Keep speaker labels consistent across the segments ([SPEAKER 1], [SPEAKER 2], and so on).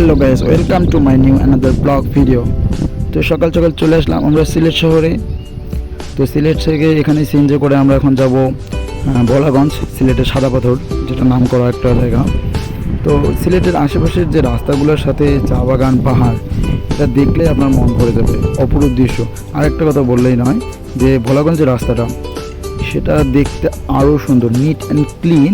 [SPEAKER 1] Hello guys, welcome to my new another blog video. তো সকাল সকাল চলে আসলাম আমরা সিলেট শহরে। তো সিলেট থেকে এখানে সিএনজি করে আমরা এখন যাব ভোলাগঞ্জ, সিলেটের সাদা পাথর, যেটা নাম করা একটা জায়গা। তো সিলেটের আশেপাশের যে রাস্তাগুলোর সাথে চা বাগান, পাহাড়, এটা দেখলে আপনার মন ভরে যাবে, অপরূপ দৃশ্য। আরেকটা কথা বললেই নয় যে ভোলাগঞ্জের রাস্তাটা সেটা দেখতে আরও সুন্দর, নিট অ্যান্ড ক্লিন।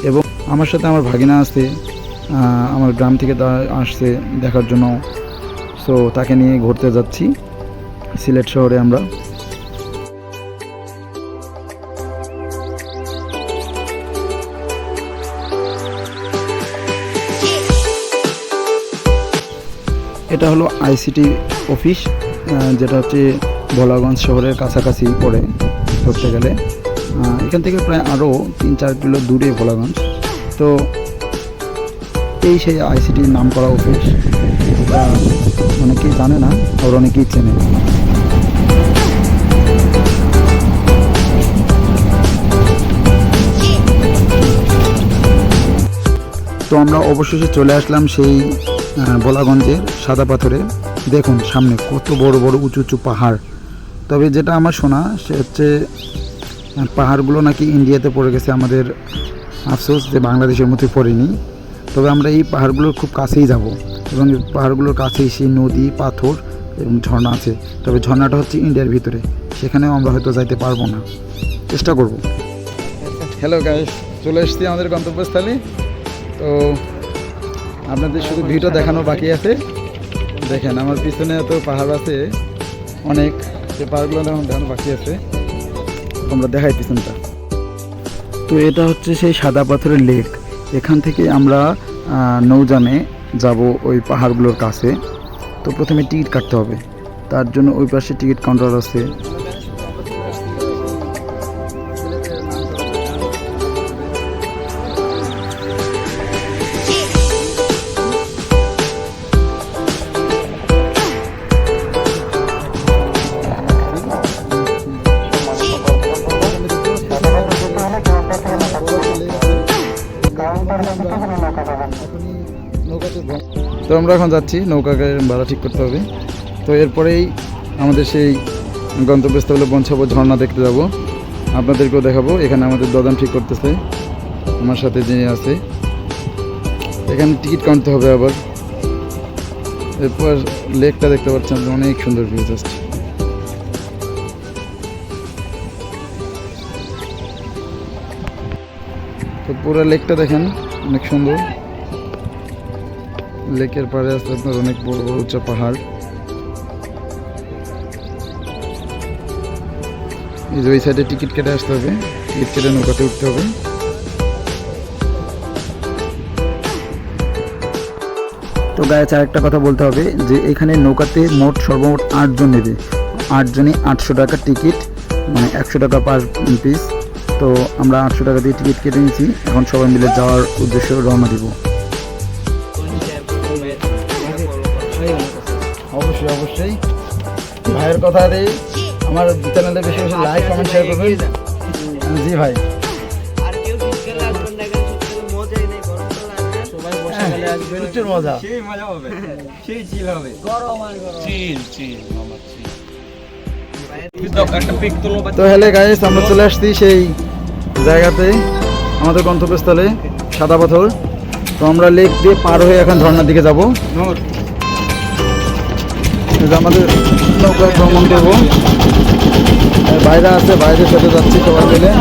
[SPEAKER 1] এবং আমার সাথে আমার ভাগিনা আছে, আমার গ্রাম থেকে তা আসছে দেখার জন্য। সো তাকে নিয়ে ঘুরতে যাচ্ছি সিলেট শহরে আমরা। এটা হলো আইসিটি অফিস, যেটা হচ্ছে ভোলাগঞ্জ শহরের কাছাকাছি পড়ে ধরতে গেলে। এখান থেকে প্রায় আরও 3-4 কিলো দূরে ভোলাগঞ্জ। তো এই সেই আইসিটির নাম করা অফিস, এটা অনেকেই জানে না, আবার অনেকেই চেনে। তো আমরা অবশেষে চলে আসলাম সেই ভোলাগঞ্জের সাদা পাথরে। দেখুন সামনে কত বড় বড় উঁচু উঁচু পাহাড়। তবে যেটা আমার শোনা সে হচ্ছে পাহাড়গুলো নাকি ইন্ডিয়াতে পড়ে গেছে, আমাদের আফসোস যে বাংলাদেশের মধ্যে পড়েনি। তবে আমরা এই পাহাড়গুলোর খুব কাছেই যাব, এবং এই পাহাড়গুলোর কাছেই সেই নদী, পাথর এবং ঝর্ণা আছে। তবে ঝর্ণাটা হচ্ছে ইন্ডিয়ার ভিতরে, সেখানেও আমরা হয়তো যাইতে পারবো না, চেষ্টা করব। হ্যালো গাইস, চলে এসেছি আমাদের গন্তব্যস্থলে। তো আপনাদের শুধু ভিডিও দেখানো বাকি আছে। দেখেন আমার পিছনে এত পাহাড় আছে অনেক, যে পাহাড়গুলো দেখানো বাকি আছে, আমরা দেখাই পিছনটা। তো এটা হচ্ছে সেই সাদা পাথরের লেক। এখান থেকে আমরা নৌযানে যাব ওই পাহাড়গুলোর কাছে। তো প্রথমে টিকিট কাটতে হবে, তার জন্য ওই পাশে টিকিট কাউন্টার আছে। তো আমরা এখন যাচ্ছি, নৌকাকে ভাড়া ঠিক করতে হবে। তো এরপরেই আমাদের সেই গন্তব্যস্থলে পৌঁছাবো, ঝর্ণা দেখতে যাব, আপনাদেরকেও দেখাবো। এখানে আমাদের দদাম ঠিক করতেছে আমার সাথে যিনি আছে। এখানে টিকিট কাটতে হবে আবার। এরপর লেকটা দেখতে পাচ্ছেন, অনেক সুন্দর ভিউ আসছে। তো পুরো লেকটা দেখেন, অনেক সুন্দর। লেকের পাড়ে আছে আপনার অনেক বড় বড় উঁচু পাহাড়। এই যে ওই সাইডে টিকিট কেটে আসতে হবে, টিকিট কেটে নৌকাতে উঠতে হবে। তো গায়ে আরেকটা কথা বলতে হবে যে এখানে নৌকাতে সর্বমোট 8 জন নেবে। 8 জনই 800 টাকা টিকিট, মানে 100 টাকা পার পিস। তো আমরা 800 টাকা দিয়ে টিকিট কেটে নিয়েছি। এখন সবাই মিলে যাওয়ার উদ্দেশ্যে রওনা দিব। অবশ্যই অবশ্যই ভাইয়ের কথা দেই, আমার চ্যানেলে বেশি বেশি লাইক, কমেন্ট, শেয়ার করবেন। জি ভাই, তো হ্যালো গাইস, আমরা চলে আসছি সেই জায়গাতে, আমাদের গন্তব্যস্থলে সাদা পাথর। তো আমরা লেক দিয়ে পার হয়ে এখন ঝর্ণার দিকে যাব। আমাদের নৌকা ভ্রমণ করবো, বাইরে আছে, বাইরের সাথে যাচ্ছি সবাই মিলে।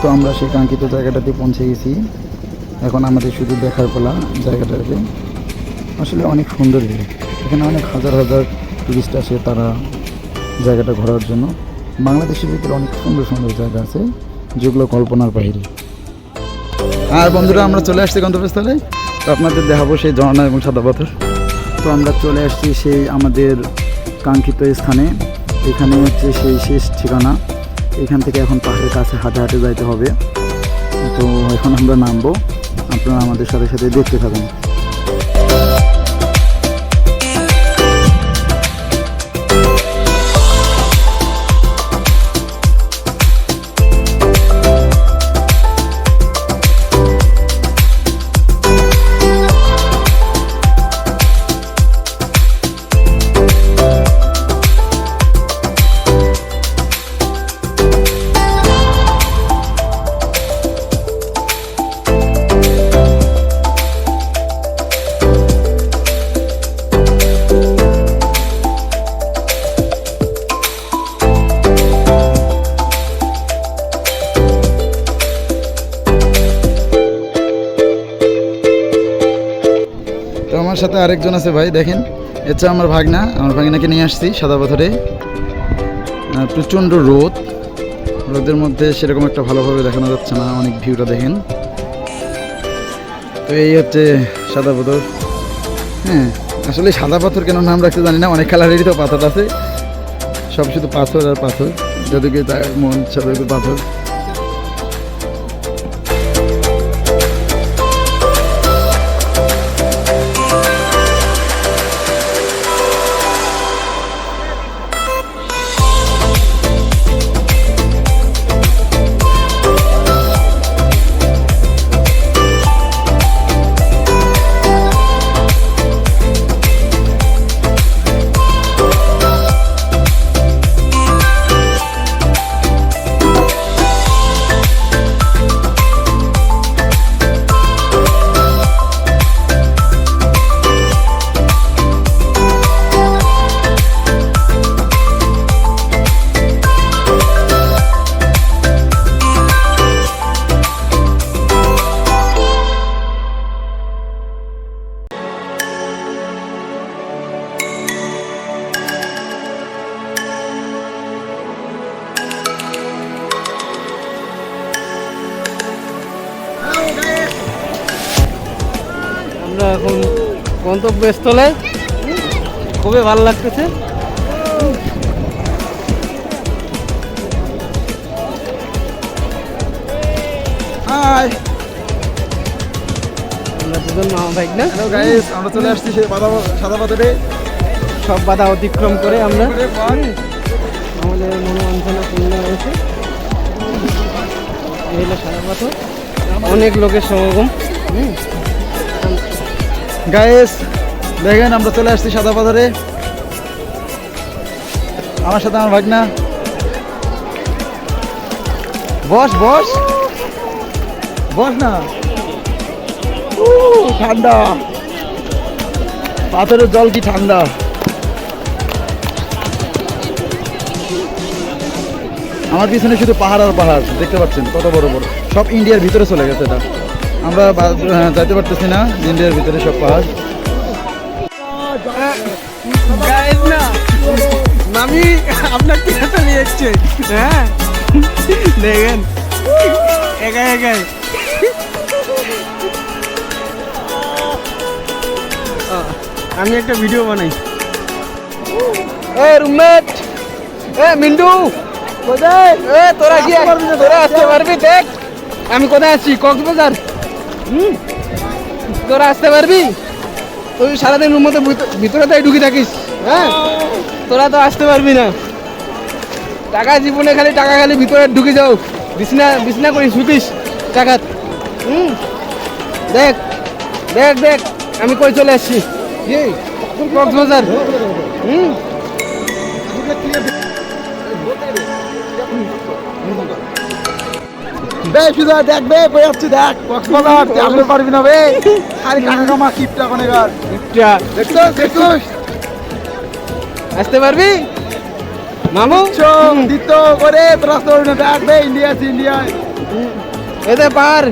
[SPEAKER 1] তো আমরা সেই কাঙ্ক্ষিত জায়গাটাতে পৌঁছে গেছি। এখন আমাদের শুধু দেখার পালা জায়গাটাকে। আসলে অনেক সুন্দর ভিউ, এখানে অনেক হাজার হাজার টুরিস্ট আসে তারা জায়গাটা ঘোরার জন্য। বাংলাদেশের ভিতরে অনেক সুন্দর সুন্দর জায়গা আছে যেগুলো কল্পনার বাইরে। আর বন্ধুরা, আমরা চলে আসছি গন্তব্যস্থলে। তো আপনাদের দেখাবো সেই ঝর্ণা এবং সাদা পাথর। তো আমরা চলে আসছি সেই আমাদের কাঙ্ক্ষিত স্থানে। এখানে হচ্ছে সেই শেষ ঠিকানা। এখান থেকে এখন পাহাড়ের কাছে হাঁটে হাঁটে যাইতে হবে। তো এখন আমরা নামবো, আপনারা আমাদের সাথে সাথে দেখতে থাকুন। তো আমার সাথে আরেকজন আছে ভাই, দেখেন এটা আমার ভাগনাকে নিয়ে আসছি সাদা পাথরে। প্রচণ্ড রোদের মধ্যে সেরকম একটা ভালোভাবে দেখানো যাচ্ছে না, অনেক ভিউটা দেখেন। তো এই হচ্ছে সাদা পাথর। হ্যাঁ, আসলে সাদা পাথর কেন নাম রাখতে জানি না, অনেক কালারেরই তো পাথর আছে, সব শুধু পাথর আর পাথর, যদিকে মন সাদা পাথর।
[SPEAKER 2] আমরা এখন গন্তব্যস্থলে, খুবই ভালো লাগতেছে। আমরা দুজন মামা ভাই না,
[SPEAKER 1] আমরা চলে আসছি সেই সাদা পাথরে।
[SPEAKER 2] সব বাধা অতিক্রম করে আমরা আমাদের মনোবাঞ্ছনা পূর্ণ হয়েছে। এই হলো সাদা পাথর, অনেক লোকের সমাগম।
[SPEAKER 1] গাইস দেখেন আমরা চলে আসছি সাদা পাথরে, আমার সাথে আমার ভাগনা। বস বস বস না, ঠান্ডা পাথরের জল কি ঠান্ডা। আমার পিছনে শুধু পাহাড় আর পাহাড় দেখতে পাচ্ছেন, কত বড় বড়, সব ইন্ডিয়ার ভিতরে চলে গেছে। এটা আমরা যাইতে পারতেছি না, ইন্ডিয়ার ভিতরে সব পাহাড়।
[SPEAKER 2] আমি আপনার পিছনে নিয়ে এসছে, হ্যাঁ দেখেন একাই একাই। আমি একটা ভিডিও বানাই। রুমমেট, মিন্টু কোথায়? তোরা কি তোরা আসতে পারবি? দেখ আমি কোথায় আছি, কক্সবাজার। তোরা আসতে পারবি? তুই সারাদিন রুম মধ্যে ভিতরে তাই ঢুকে থাকিস, হ্যাঁ তোরা তো আসতে পারবি না। টাকা জীবনে খালি টাকা খালি ভিতরে ঢুকে যাও, বিছনা বিছনা করে শুতিস টাকা। দেখ দেখ দেখ আমি কই চলে আসছি, কক্সবাজার।
[SPEAKER 1] দেখবে বই আসছি, দেখ কক্সবাজার আসতে পারবি না বে, খালি টাকা কামা কিপটা কোনেগার।
[SPEAKER 2] আসতে পারবি? মামু
[SPEAKER 1] দিত করে তোরা তো ডাকবে ইন্ডিয়া আছে ইন্ডিয়া।
[SPEAKER 2] এতে পাহাড়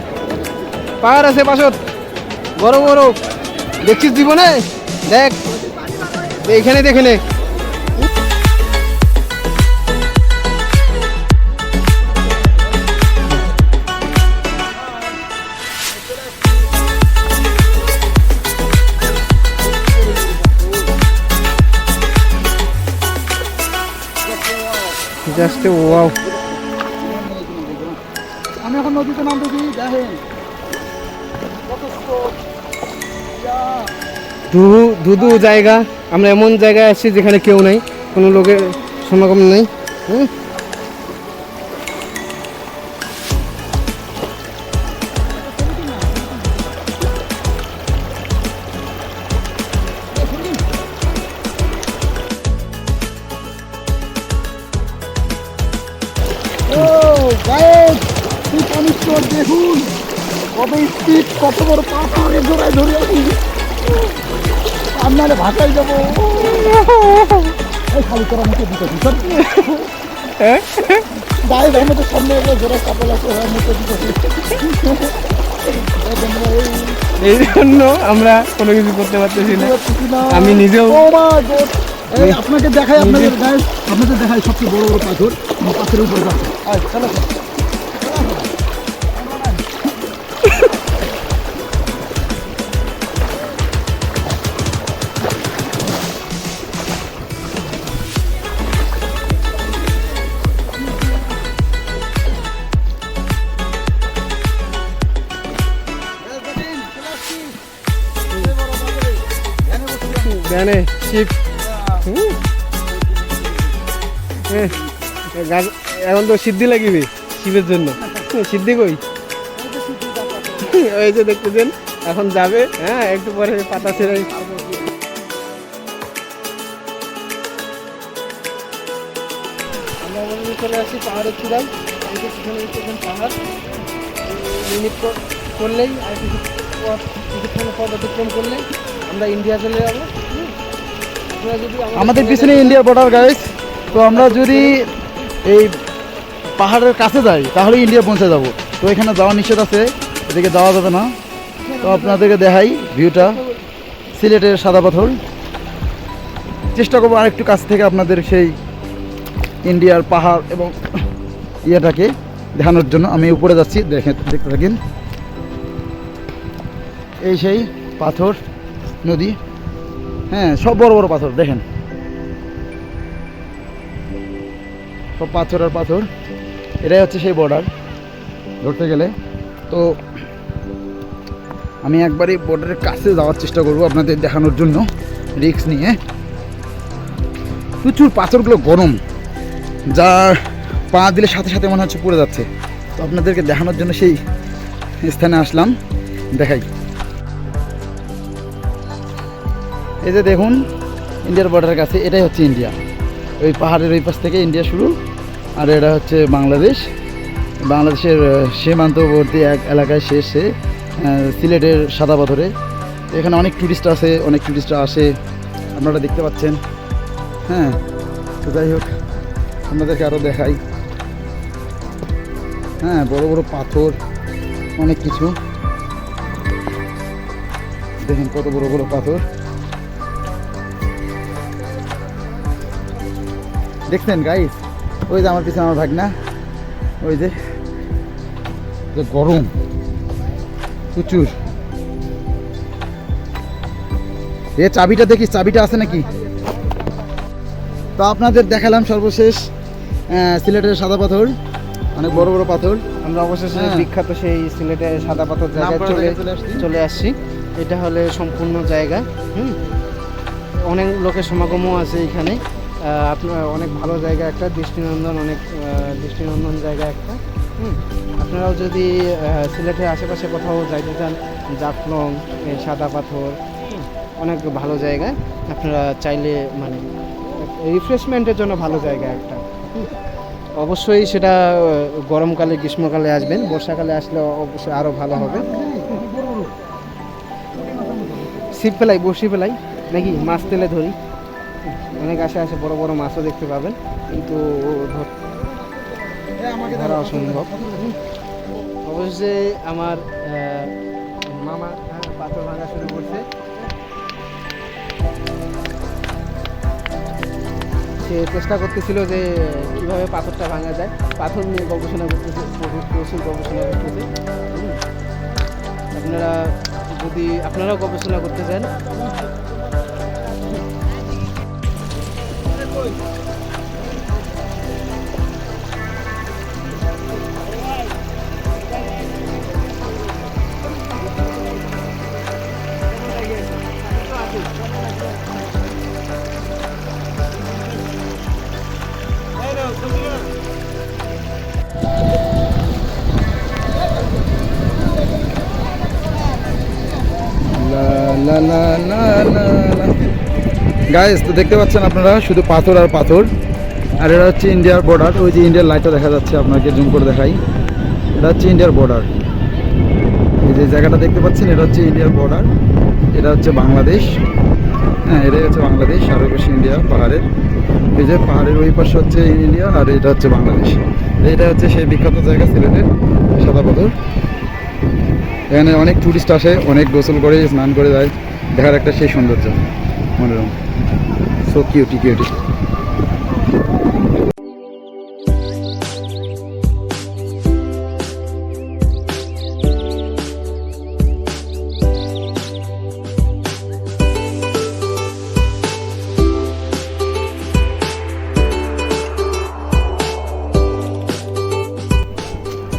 [SPEAKER 2] পাহাড় আছে পাশত বড় বড়, দেখছিস জীবনে? দেখ এইখানে দেখে নে। Just wow.
[SPEAKER 1] আমি এখন নদীতে নামতেছি, দেখেন
[SPEAKER 2] ধুধু জায়গা। আমরা এমন জায়গায় আসছি যেখানে কেউ নাই, কোনো লোকের সমাগম নেই।
[SPEAKER 1] ও গায়েস, এই পানির দেখুন কত স্পিড, কত বড় পাথর জোড়ায় ধরে আছি। আপনারে ভাষায় যাবো। এই খালি করার মতো দিতে দিচ্ছেন গায়েস, আমাদের সামনে এগুলো জোড়া কাপল আছে, ওর মতো দিতে।
[SPEAKER 2] এই জন্য আমরা কোনো কিছু করতে পারতেছি না। আমি নিজেও
[SPEAKER 1] আপনাকে দেখাই, আপনাদের গায়েস আপনাদের দেখাই সবচেয়ে বড় বড় পাথর, পাথরের উপরে যাচ্ছে। চলো
[SPEAKER 2] জানে শিব। এখন তো সিদ্ধি লাগিবে শিবের জন্য। সিদ্ধি কই? ওই যে দেখতেছেন এখন যাবে। হ্যাঁ, একটু পরে পাতা ছেড়ে আমরা চলে আসি পাহাড়ের চূড়ায়। পাহাড় মিনিট করলেই আর কিছুক্ষণ পথ অতিক্রম করলেই আমরা ইন্ডিয়া চলে যাবো।
[SPEAKER 1] আমাদের পিছনে ইন্ডিয়ার বর্ডার গাইস। তো আমরা যদি এই পাহাড়ের কাছে যাই তাহলে ইন্ডিয়া পৌঁছে যাব। তো এখানে যাওয়া নিষেধ আছে, এদিকে যাওয়া যাবে না। তো আপনাদেরকে দেখাই ভিউটা, সিলেটের সাদা পাথর। চেষ্টা করবো আরেকটু কাছ থেকে আপনাদের সেই ইন্ডিয়ার পাহাড় এবং ইয়েটাকে দেখানোর জন্য। আমি উপরে যাচ্ছি, দেখতে থাকেন। এই সেই পাথর নদী, হ্যাঁ সব বড় বড় পাথর দেখেন, সব পাথর আর পাথর। এটাই হচ্ছে সেই বর্ডার ধরতে গেলে। তো আমি একবারই বর্ডারের কাছে যাওয়ার চেষ্টা করব আপনাদের দেখানোর জন্য, রিস্ক নিয়ে। প্রচুর পাথরগুলো গরম, যার পা দিলে সাথে সাথে মনে হচ্ছে পড়ে যাচ্ছে। তো আপনাদেরকে দেখানোর জন্য সেই স্থানে আসলাম, দেখাই। এই যে দেখুন ইন্ডিয়ার বর্ডারের কাছে, এটাই হচ্ছে ইন্ডিয়া। ওই পাহাড়ের ওই পাশ থেকে ইন্ডিয়া শুরু, আর এটা হচ্ছে বাংলাদেশ। বাংলাদেশের সীমান্তবর্তী এক এলাকায় শেষে সিলেটের সাদা পাথরে। এখানে অনেক টুরিস্ট আছে, অনেক টুরিস্টরা আসে, আপনারা দেখতে পাচ্ছেন। হ্যাঁ, তো যাই হোক আপনাদেরকে আরও দেখাই। হ্যাঁ, বড় বড় পাথর, অনেক কিছু দেখেন, কত বড় বড় পাথর দেখছেন গাইস। ওই যে আমার পিছনে আমার ভাগনা, ওই যে গরম প্রচুর। এ চাবিটা দেখি, চাবিটা আছে নাকি। তো আপনাদের দেখালাম সর্বশেষ সিলেটের সাদা পাথর, অনেক বড় বড় পাথর।
[SPEAKER 2] আমরা অবশেষে বিখ্যাত সেই সিলেটের সাদা পাথর জায়গায় চলে আসছি। এটা হলে সম্পূর্ণ জায়গা। অনেক লোকের সমাগমও আছে এখানে। আপনার অনেক ভালো জায়গা, একটা দৃষ্টিনন্দন, অনেক দৃষ্টিনন্দন জায়গা একটা। আপনারাও যদি সিলেটের আশেপাশে কোথাও যাইতে চান, জাফলং, সাদা পাথর অনেক ভালো জায়গা। আপনারা চাইলে মানে রিফ্রেশমেন্টের জন্য ভালো জায়গা একটা। অবশ্যই সেটা গরমকালে, গ্রীষ্মকালে আসবেন, বর্ষাকালে আসলে অবশ্যই আরও ভালো হবে। ছিপ ফেলাই, বসি ফেলাই নাকি মাছ তেলে ধরি। অনেক আশেপাশে বড় বড় মাছও দেখতে পাবেন, কিন্তু ধরা অসম্ভব। অবশ্যই আমার মামা পাথর ভাঙা শুরু করছে। সে চেষ্টা করতেছিল যে কীভাবে পাথরটা ভাঙা যায়, পাথর নিয়ে গবেষণা করতেছে, প্রচুর গবেষণা করতেছে। আপনারা যদি আপনারাও গবেষণা করতে চান,
[SPEAKER 1] গাইস, তো দেখতে পাচ্ছেন আপনারা শুধু পাথর আর পাথর। আর এটা হচ্ছে ইন্ডিয়ার বর্ডার। ওই যে ইন্ডিয়ার লাইটটা দেখা যাচ্ছে, আপনাকে জুম করে দেখাই। এটা হচ্ছে ইন্ডিয়ার বর্ডার। এই যে জায়গাটা দেখতে পাচ্ছেন, এটা হচ্ছে ইন্ডিয়ার বর্ডার। এটা হচ্ছে বাংলাদেশ। হ্যাঁ, এটাই হচ্ছে বাংলাদেশ। আর ওই পাশে ইন্ডিয়া পাহাড়ের। এই যে পাহাড়ের ওই পাশে হচ্ছে ইন্ডিয়া, আর এটা হচ্ছে বাংলাদেশ। এটা হচ্ছে সেই বিখ্যাত জায়গা সিলেটের সাদা পাথর। এখানে অনেক টুরিস্ট আসে, অনেক গোসল করে স্নান করে যায়, দেখার একটা সেই সৌন্দর্য মনোরম। So cutie cutie.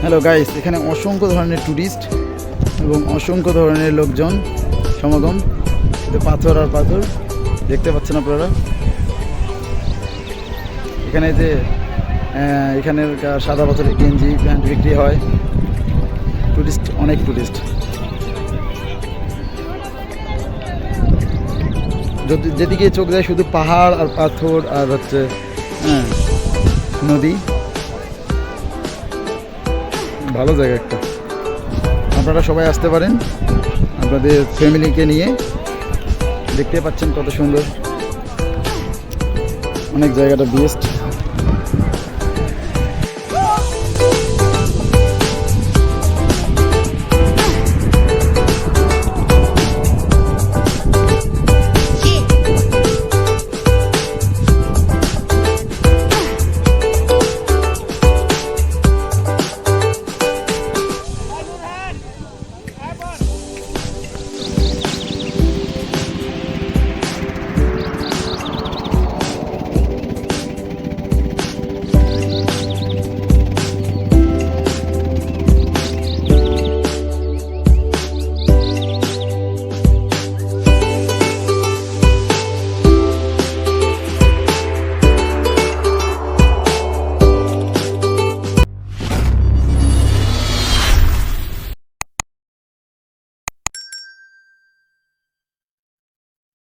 [SPEAKER 1] Hello guys, এখানে অসংখ্য ধরনের ট্যুরিস্ট এবং অসংখ্য ধরনের লোকজন সমাগম। শুধু পাথর আর পাথর দেখতে পাচ্ছেন আপনারা। এখানে যে এখানের সাদা পাথরের গেঞ্জি প্যান্ট বিক্রি হয়। ট্যুরিস্ট, অনেক ট্যুরিস্ট। যেদিকে চোখ যায় শুধু পাহাড় আর পাথর আর হচ্ছে নদী। ভালো জায়গা একটা, আপনারা সবাই আসতে পারেন আপনাদের ফ্যামিলিকে নিয়ে। দেখতে পাচ্ছেন কত সুন্দর, অনেক জায়গাটা বেস্ট।